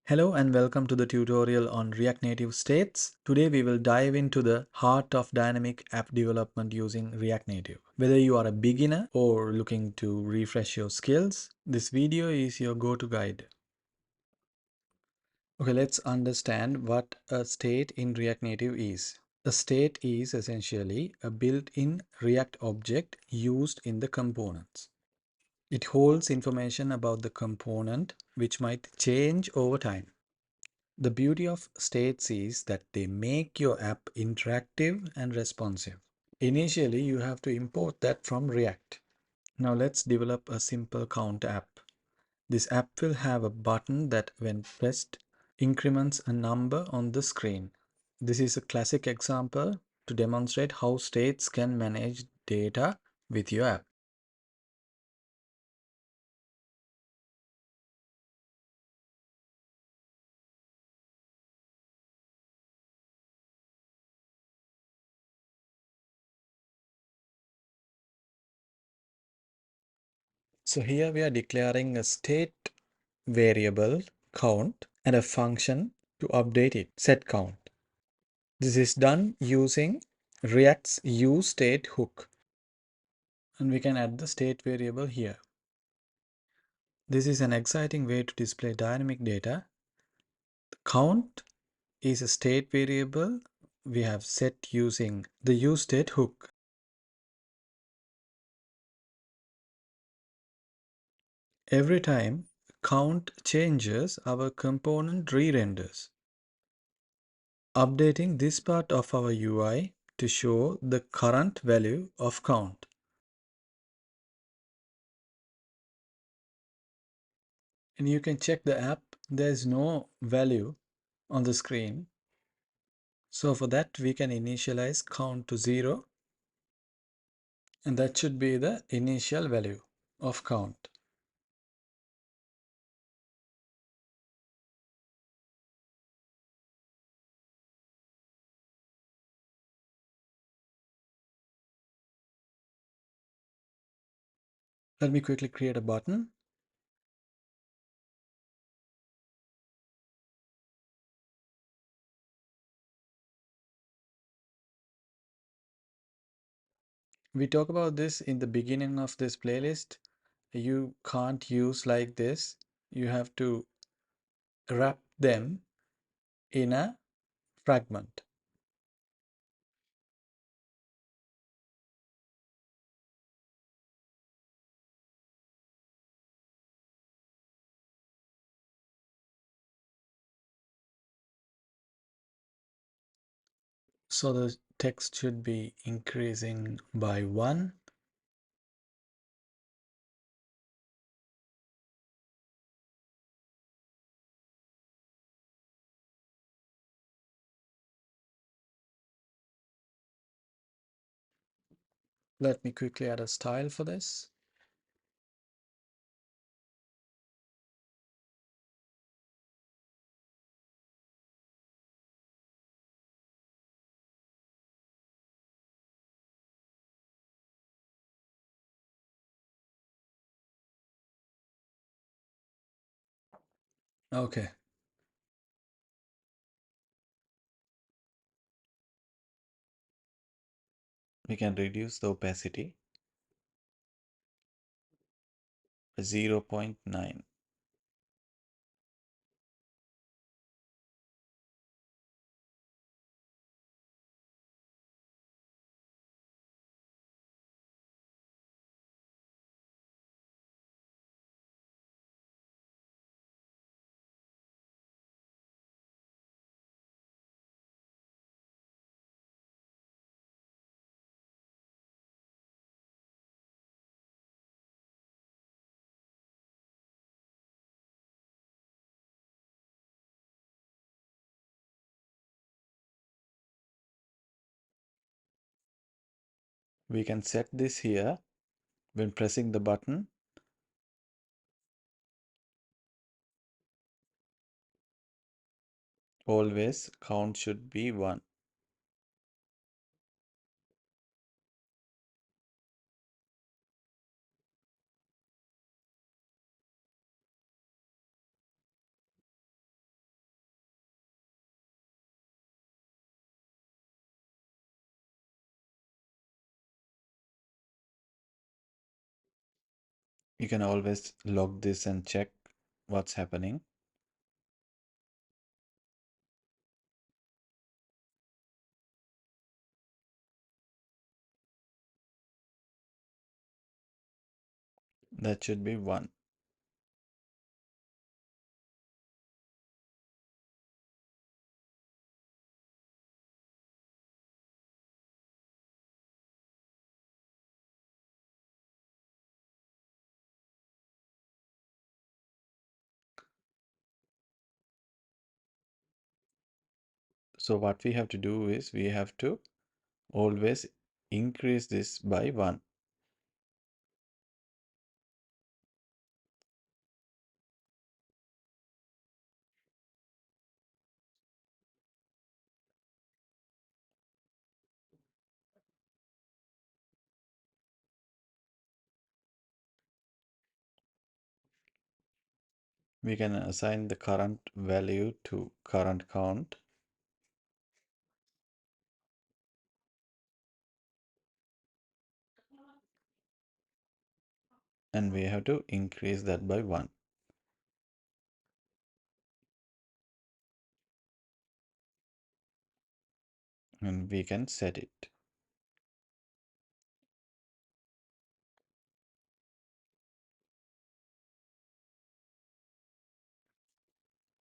Hello and welcome to the tutorial on React Native states. Today we will dive into the heart of dynamic app development using React Native. Whether you are a beginner or looking to refresh your skills, this video is your go-to guide. Okay, let's understand what a state in React Native is. A state is essentially a built-in React object used in the components. It holds information about the component which might change over time. The beauty of states is that they make your app interactive and responsive. Initially, you have to import that from React. Now let's develop a simple count app. This app will have a button that, when pressed, increments a number on the screen. This is a classic example to demonstrate how states can manage data with your app. So here we are declaring a state variable count and a function to update it, setCount. This is done using React's useState hook, and we can add the state variable here. This is an exciting way to display dynamic data. The count is a state variable we have set using the useState hook. Every time count changes, our component re-renders, updating this part of our UI to show the current value of count. And you can check the app, there's no value on the screen. So for that, we can initialize count to 0, and that should be the initial value of count. Let me quickly create a button. We talk about this in the beginning of this playlist. You can't use like this. You have to wrap them in a fragment. So the text should be increasing by 1. Let me quickly add a style for this. Okay. We can reduce the opacity by 0.9. We can set this here when pressing the button. Always count should be 1. You can always log this and check what's happening. That should be 1. So what we have to do is we have to always increase this by 1. We can assign the current value to current count, and we have to increase that by 1, and we can set it.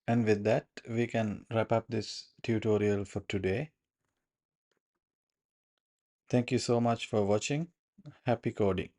And with that, we can wrap up this tutorial for today. Thank you so much for watching. Happy coding.